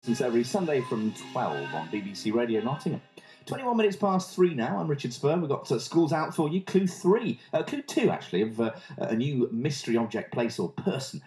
Since every Sunday from 12 on BBC Radio Nottingham. 21 minutes past 3 now. I'm Richard Spurn. We've got schools out for you. Clue 2 actually, of a new mystery object, place or person.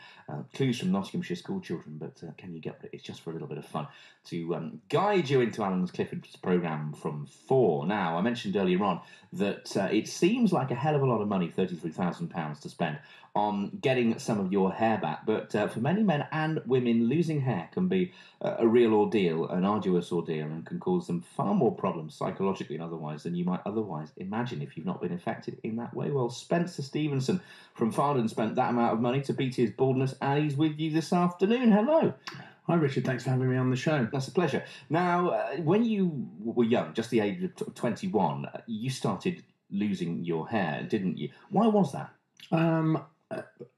Clues from Nottinghamshire school children, but can you get it? It's just for a little bit of fun to guide you into Alan Clifford's programme from 4. Now, I mentioned earlier on that it seems like a hell of a lot of money, £33,000 to spend on getting some of your hair back, but for many men and women, losing hair can be a real ordeal, an arduous ordeal, and can cause them far more problems psychologically and otherwise than you might otherwise imagine if you've not been affected in that way. Well, Spencer Stevenson from Farden spent that amount of money to beat his baldness, and he's with you this afternoon. Hello. Hi Richard, thanks for having me on the show. That's a pleasure. Now, when you were young, just the age of 21, you started losing your hair, didn't you? Why was that?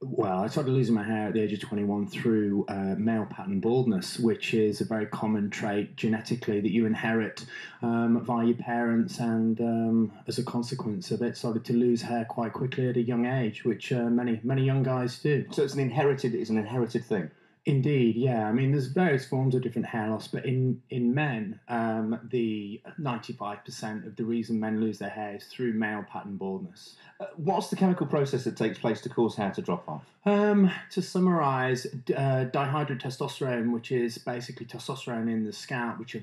Well, I started losing my hair at the age of 21 through male pattern baldness, which is a very common trait genetically that you inherit via your parents, and as a consequence of it, started to lose hair quite quickly at a young age, which many young guys do. So it's an inherited thing. Indeed, yeah. I mean, there's various forms of different hair loss, but in men, the 95% of the reason men lose their hair is through male pattern baldness. What's the chemical process that takes place to cause hair to drop off? To summarise, dihydrotestosterone, which is basically testosterone in the scalp, which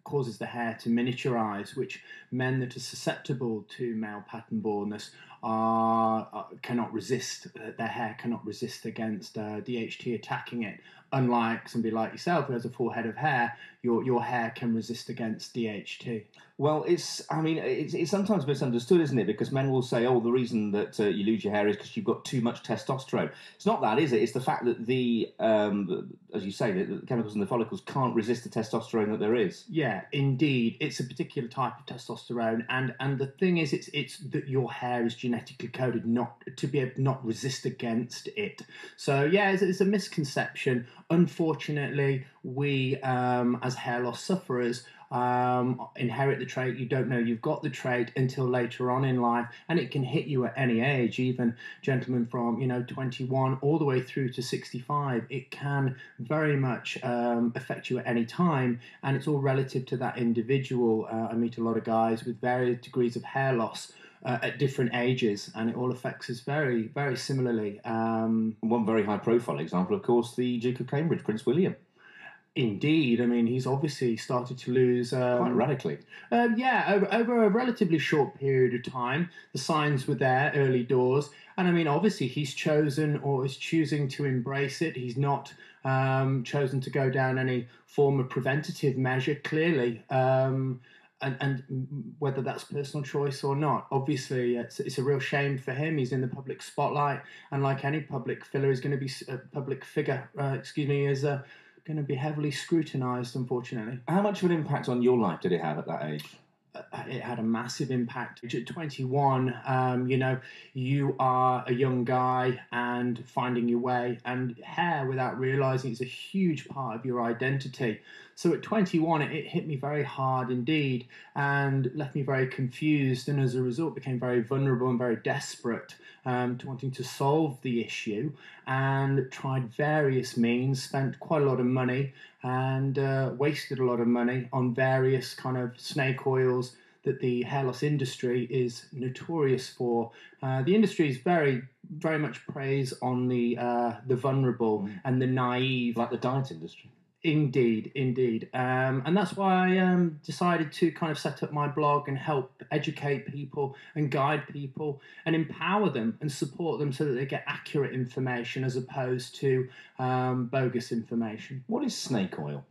causes the hair to miniaturise, which men that are susceptible to male pattern baldness cannot resist. Their hair cannot resist against DHT attacking it. Unlike somebody like yourself who has a full head of hair, your hair can resist against DHT. Well, it's sometimes misunderstood, isn't it? Because men will say, "Oh, the reason that you lose your hair is because you've got too much testosterone." It's not that, is it? It's the fact that as you say, the chemicals in the follicles can't resist the testosterone that there is. Yeah, indeed, it's a particular type of testosterone, and the thing is, it's that your hair is genetically coded not to be able to not resist against it. So yeah, it's a misconception. Unfortunately, we as hair loss sufferers inherit the trait. You don't know you've got the trait until later on in life, and it can hit you at any age. Even gentlemen from 21 all the way through to 65, it can very much affect you at any time, and it's all relative to that individual. I meet a lot of guys with various degrees of hair loss at different ages, and it all affects us very, very similarly. One very high-profile example, of course, the Duke of Cambridge, Prince William. Indeed. I mean, he's obviously started to lose... quite radically. Over a relatively short period of time. The signs were there, early doors. And I mean, obviously, he's chosen or is choosing to embrace it. He's not chosen to go down any form of preventative measure, clearly. And whether that's personal choice or not, obviously it's a real shame for him. He's in the public spotlight, and like any public figure, is going to be going to be heavily scrutinised, unfortunately. How much of an impact on your life did it have at that age? It had a massive impact. At 21, you are a young guy and finding your way, and hair, without realising, is a huge part of your identity. So at 21, it hit me very hard indeed and left me very confused, and as a result became very vulnerable and very desperate to wanting to solve the issue, and tried various means, spent quite a lot of money, and wasted a lot of money on various kind of snake oils that the hair loss industry is notorious for. The industry is very, very much preys on the vulnerable and the naive. Like the diet industry. Indeed. And that's why I decided to kind of set up my blog and help educate people and guide people and empower them and support them so that they get accurate information as opposed to bogus information. What is snake oil?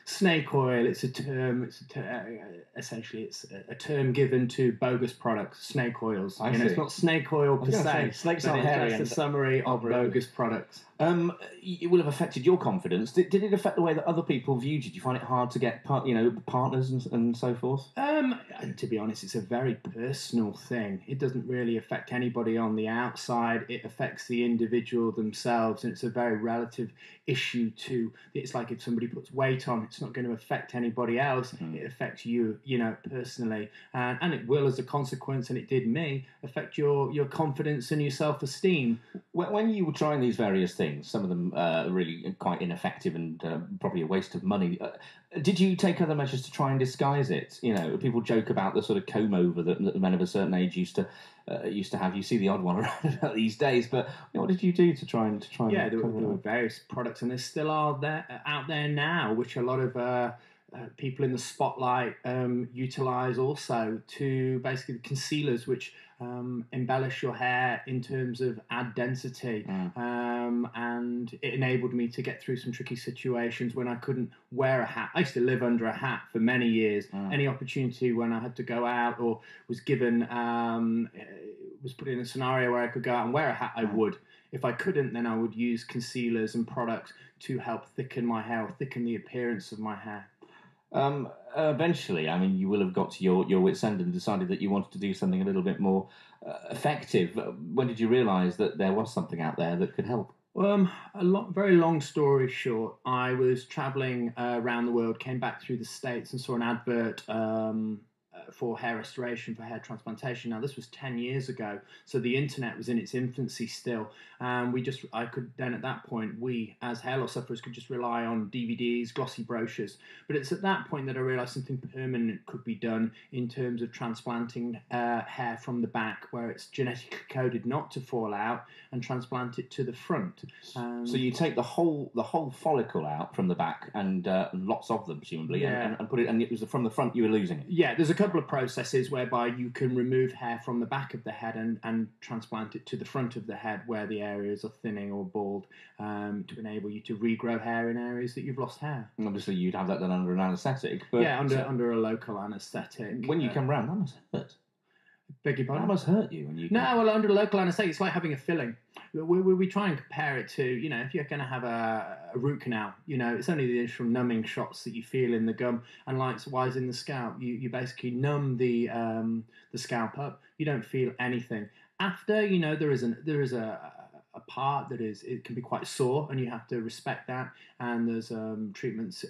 Snake oil, it's a term, essentially it's a term given to bogus products, snake oils. It's not snake oil per se. Snakes aren't hairy. It's a summary of bogus products. It will have affected your confidence. Did it affect the way that other people viewed you? Did you find it hard to get partners and so forth? to be honest, it's a very personal thing. It doesn't really affect anybody on the outside. It affects the individual themselves, and it's a very relative issue too. It's like if somebody puts weight on, it's not going to affect anybody else. It affects you, personally, and it will, as a consequence, and it did me, affect your confidence and your self-esteem. When you were trying these various things, some of them really quite ineffective and probably a waste of money. Did you take other measures to try and disguise it? People joke about the sort of comb over that men of a certain age used to have. You see the odd one around these days, but what did you do to try and Yeah, there were various products, and there still are out there now, which a lot of people in the spotlight utilize also, to basically concealers, which embellish your hair in terms of add density, and it enabled me to get through some tricky situations when I couldn't wear a hat. I used to live under a hat for many years. Any opportunity when I had to go out or was given, was put in a scenario where I could go out and wear a hat, I would. If I couldn't, then I would use concealers and products to help thicken my hair, or thicken the appearance of my hair. Eventually, you will have got to your wit's end and decided that you wanted to do something a little bit more effective. When did you realise that there was something out there that could help? Very long story short, I was travelling around the world, came back through the States and saw an advert for hair restoration, for hair transplantation. Now, this was 10 years ago, so the internet was in its infancy still. I could then, at that point, we as hair loss sufferers could just rely on DVDs, glossy brochures. But it's at that point that I realised something permanent could be done in terms of transplanting hair from the back, where it's genetically coded not to fall out, and transplant it to the front. So you take the whole follicle out from the back, and lots of them, presumably, and put it. And it was from the front you were losing it. Yeah, there's a couple of processes whereby you can remove hair from the back of the head and transplant it to the front of the head where the areas are thinning or bald, to enable you to regrow hair in areas that you've lost hair. And obviously, you'd have that done under an anaesthetic. But yeah, under a local anaesthetic. When you come round, that must hurt. Beg your pardon? That must hurt you. Well, under a local anaesthetic, it's like having a filling. We try and compare it to, if you're going to have a root canal, it's only the initial numbing shots that you feel in the gum, and likewise in the scalp. You basically numb the scalp up. You don't feel anything. After, there is a part that it can be quite sore, and you have to respect that. And there's treatments,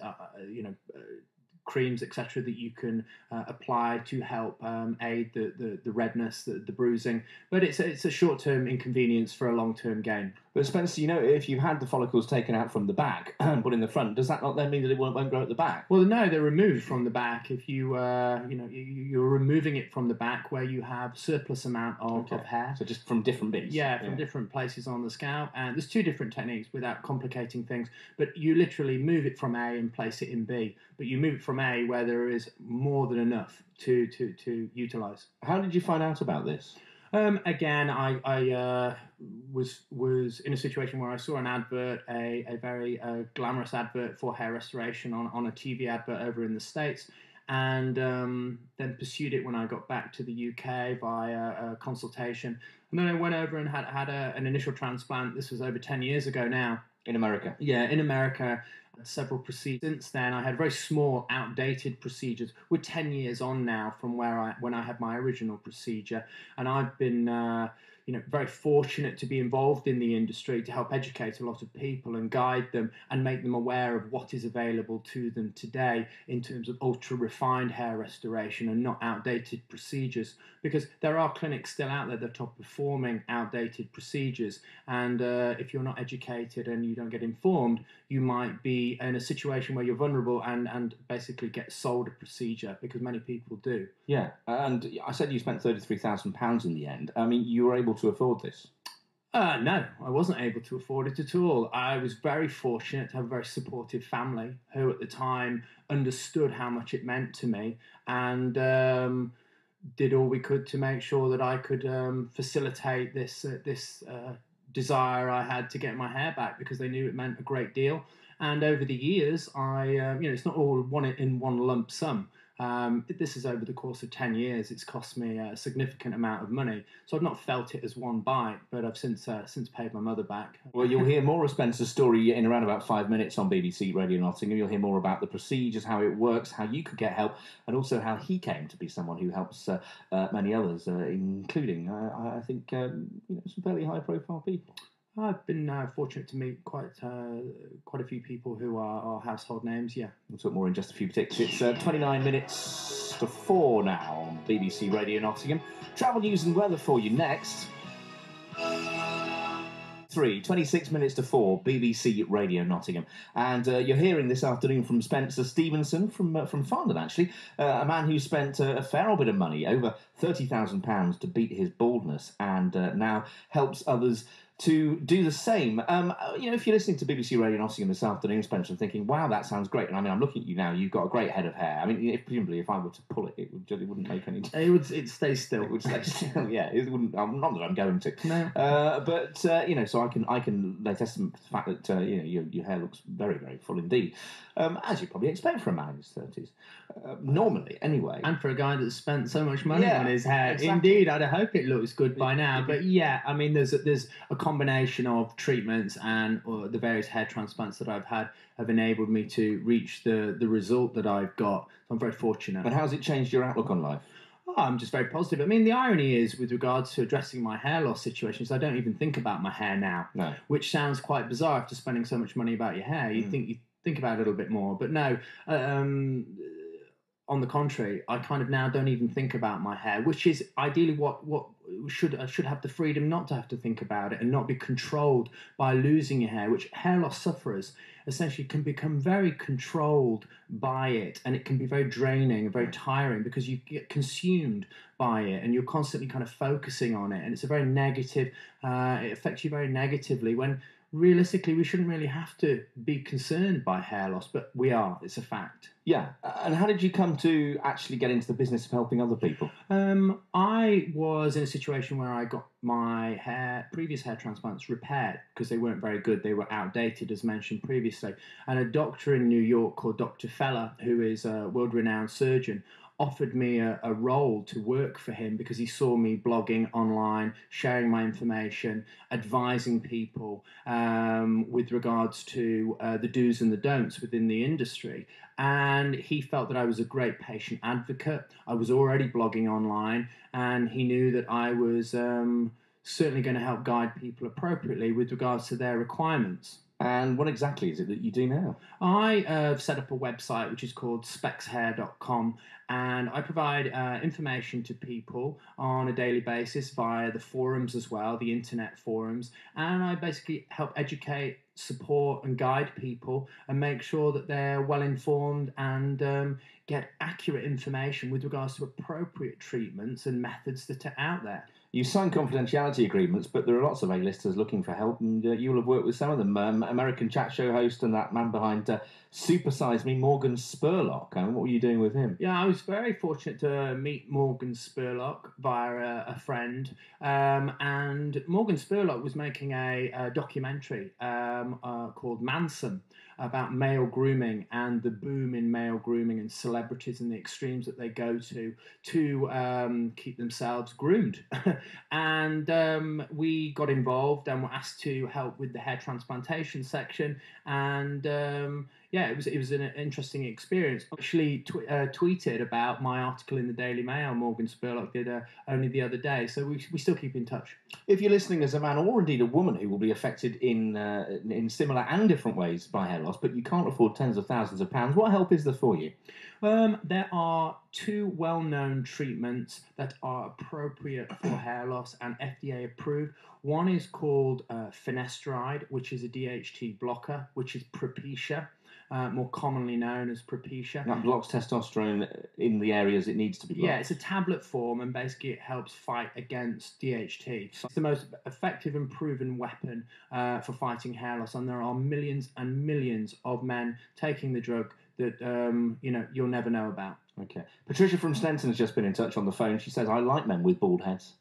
creams, etc., that you can apply to help aid the redness, the bruising. But it's a short-term inconvenience for a long-term gain. But Spencer, if you've had the follicles taken out from the back and put in the front, does that not then mean that it won't grow at the back? Well, no, they're removed from the back. If you're removing it from the back where you have surplus amount of hair. So just from different bits. Yeah, from different places on the scalp. And there's two different techniques without complicating things. But you literally move it from A and place it in B. But you move it from A where there is more than enough to utilise. How did you find out about this? Again, I was in a situation where I saw an advert, a very glamorous advert for hair restoration on a TV advert over in the States, and then pursued it when I got back to the UK via a consultation. And then I went over and had an initial transplant. This was over 10 years ago now. In America? Yeah, in America. Several procedures. Since then, I had very small, outdated procedures. We're 10 years on now from when I had my original procedure, and I've been very fortunate to be involved in the industry to help educate a lot of people and guide them and make them aware of what is available to them today in terms of ultra-refined hair restoration and not outdated procedures. Because there are clinics still out there that are performing outdated procedures, and if you're not educated and you don't get informed, you might be in a situation where you're vulnerable and basically get sold a procedure, because many people do. Yeah, and I said you spent £33,000 in the end. You were able to afford this? No, I wasn't able to afford it at all. I was very fortunate to have a very supportive family who at the time understood how much it meant to me, and did all we could to make sure that I could facilitate this desire I had to get my hair back, because they knew it meant a great deal. And over the years, it's not all in one lump sum. This is over the course of 10 years. It's cost me a significant amount of money. So I've not felt it as one bite, but I've since paid my mother back. Well, you'll hear more of Spencer's story in around about 5 minutes on BBC Radio Nottingham. You'll hear more about the procedures, how it works, how you could get help, and also how he came to be someone who helps many others, including, I think, some fairly high-profile people. I've been fortunate to meet quite a few people who are household names, yeah. We'll talk more in just a few ticks. It's 29 minutes to 4 now on BBC Radio Nottingham. Travel news and weather for you next. 26 minutes to 4, BBC Radio Nottingham. And you're hearing this afternoon from Spencer Stevenson from Farndon, actually, a man who spent a fair old bit of money, over £30,000, to beat his baldness, and now helps others to do the same. If you're listening to BBC Radio Nottingham this afternoon, Spencer, and thinking, wow, that sounds great. And I mean, I'm looking at you now, you've got a great head of hair. I mean, presumably if I were to pull it, it wouldn't make any difference. It stays still. It would stay still, yeah. It wouldn't, not that I'm going to. No. So I can lay testament to the fact that, your hair looks very, very full indeed. As you probably expect for a man in his 30s. Normally, anyway. And for a guy that's spent so much money on his hair. Exactly. Indeed, I'd hope it looks good by now. But yeah, I mean, there's a combination of treatments and the various hair transplants that I've had have enabled me to reach the result that I've got. So I'm very fortunate. And how's it changed your outlook on life? I'm just very positive. I mean, the irony is, with regards to addressing my hair loss situations, I don't even think about my hair now. No. Which sounds quite bizarre after spending so much money about your hair. You think about it a little bit more. But no, on the contrary, I kind of now don't even think about my hair, which is ideally what I should have the freedom not to have to think about it and not be controlled by losing your hair, which hair loss sufferers essentially can become very controlled by it, and it can be very draining and very tiring because you get consumed by it and you're constantly kind of focusing on it, and it's a very negative, it affects you very negatively when realistically we shouldn't really have to be concerned by hair loss, but we are. It's a fact. Yeah. And how did you come to actually get into the business of helping other people? I was in a situation where I got my previous hair transplants repaired because they weren't very good. They were outdated, as mentioned previously. And a doctor in New York called Dr. Feller, who is a world-renowned surgeon, offered me a role to work for him because he saw me blogging online, sharing my information, advising people with regards to the do's and the don'ts within the industry. And he felt that I was a great patient advocate. I was already blogging online, and he knew that I was certainly going to help guide people appropriately with regards to their requirements. And what exactly is it that you do now? I have set up a website which is called spexhair.com, and I provide information to people on a daily basis via the forums as well, the internet forums, and I basically help educate, support and guide people and make sure that they're well informed and get accurate information with regards to appropriate treatments and methods that are out there. You sign confidentiality agreements, but there are lots of A-listers looking for help, and you will have worked with some of them. American chat show host and that man behind Super Size Me, Morgan Spurlock. What were you doing with him? Yeah, I was very fortunate to meet Morgan Spurlock via a friend, and Morgan Spurlock was making a documentary called Manson about male grooming and the boom in male grooming and celebrities and the extremes that they go to keep themselves groomed. And we got involved and were asked to help with the hair transplantation section, and it was an interesting experience. I actually tweeted about my article in the Daily Mail. Morgan Spurlock did only the other day, so we still keep in touch. If you're listening as a man or indeed a woman who will be affected in similar and different ways by hair loss, but you can't afford tens of thousands of pounds, what help is there for you? There are two well-known treatments that are appropriate for hair loss and FDA approved. One is called finasteride, which is a DHT blocker, which is Propecia. More commonly known as Propecia. That blocks testosterone in the areas it needs to be blocked. Yeah, it's a tablet form, and basically it helps fight against DHT. So it's the most effective and proven weapon for fighting hair loss, and there are millions and millions of men taking the drug that you'll never know about. Okay. Patricia from Stenton has just been in touch on the phone. She says, I like men with bald heads.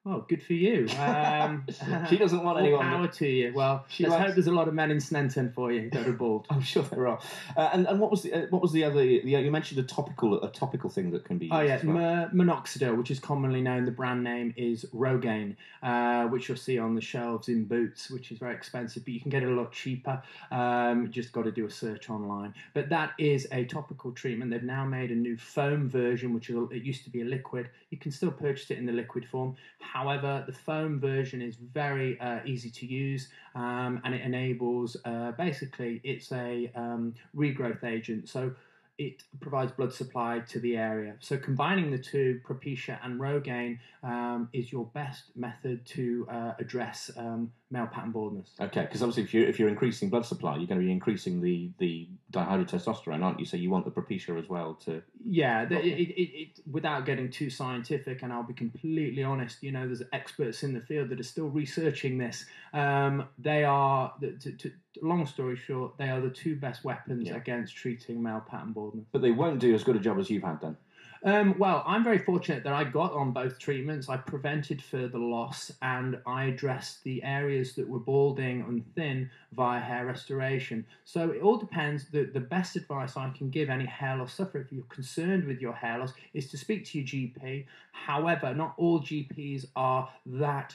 Oh, good for you. She doesn't want all anyone. Power to you. Well, let's hope there's a lot of men in Sneinton for you that are bald. I'm sure there are. And what was the other? You mentioned a topical thing that can be used. Oh yeah, as well. minoxidil, which is commonly known. The brand name is Rogaine, which you'll see on the shelves in Boots, which is very expensive, but you can get it a lot cheaper. Just got to do a search online. But that is a topical treatment. They've now made a new foam version, it used to be a liquid. You can still purchase it in the liquid form. However, the foam version is very easy to use, and it enables basically it's a regrowth agent. So it provides blood supply to the area. So combining the two, Propecia and Rogaine, is your best method to address male pattern baldness. Okay, because obviously if you're increasing blood supply, you're going to be increasing the dihydrotestosterone, aren't you? So you want the Propecia as well to... Yeah, it without getting too scientific, and I'll be completely honest, there's experts in the field that are still researching this. They are, long story short, they are the two best weapons against treating male pattern baldness. But they won't do as good a job as you've had then. Well, I'm very fortunate that I got on both treatments. I prevented further loss, and I addressed the areas that were balding and thin via hair restoration. So it all depends. The best advice I can give any hair loss sufferer, if you're concerned with your hair loss, is to speak to your GP. However, not all GPs are that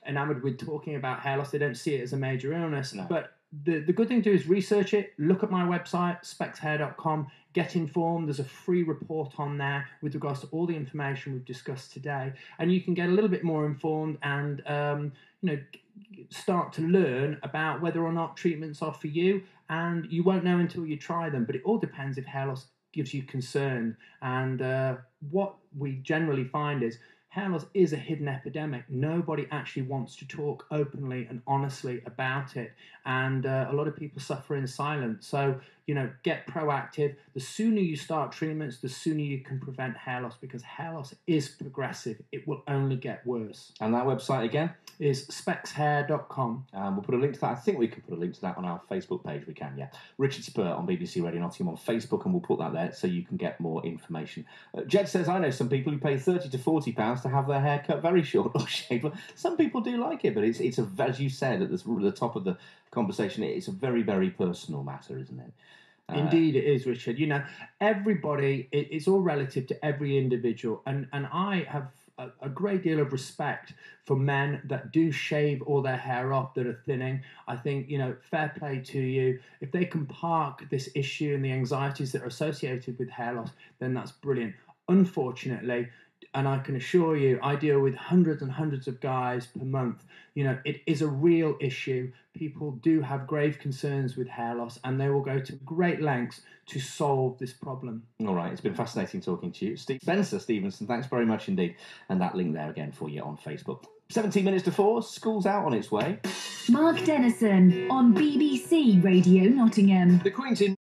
enamored with talking about hair loss. They don't see it as a major illness. No. But the good thing to do is research it. Look at my website, spexhair.com. Get informed. There's a free report on there with regards to all the information we've discussed today, and you can get a little bit more informed and start to learn about whether or not treatments are for you. And you won't know until you try them. But it all depends if hair loss gives you concern. And what we generally find is hair loss is a hidden epidemic. Nobody actually wants to talk openly and honestly about it. And a lot of people suffer in silence. So, get proactive. The sooner you start treatments, the sooner you can prevent hair loss, because hair loss is progressive. It will only get worse. And that website again? Is spexhair.com. We'll put a link to that. I think we can put a link to that on our Facebook page. We can, yeah. Richard Spur on BBC Radio Nottingham on Facebook, and we'll put that there so you can get more information. Jed says, I know some people who pay £30 to £40 to have their hair cut very short or shaved. Some people do like it, but it's as you said at the top of the conversation, it's a very, very personal matter, isn't it? Indeed it is, Richard. Everybody, it's all relative to every individual. And I have a great deal of respect for men that do shave all their hair off, that are thinning. I think, fair play to you. If they can park this issue and the anxieties that are associated with hair loss, then that's brilliant. Unfortunately, and I can assure you, I deal with hundreds and hundreds of guys per month. It is a real issue. People do have grave concerns with hair loss, and they will go to great lengths to solve this problem. All right, it's been fascinating talking to you. Spencer Stevenson, thanks very much indeed. And that link there again for you on Facebook. 17 minutes to 4, school's out on its way. Mark Dennison on BBC Radio Nottingham. The Queen's in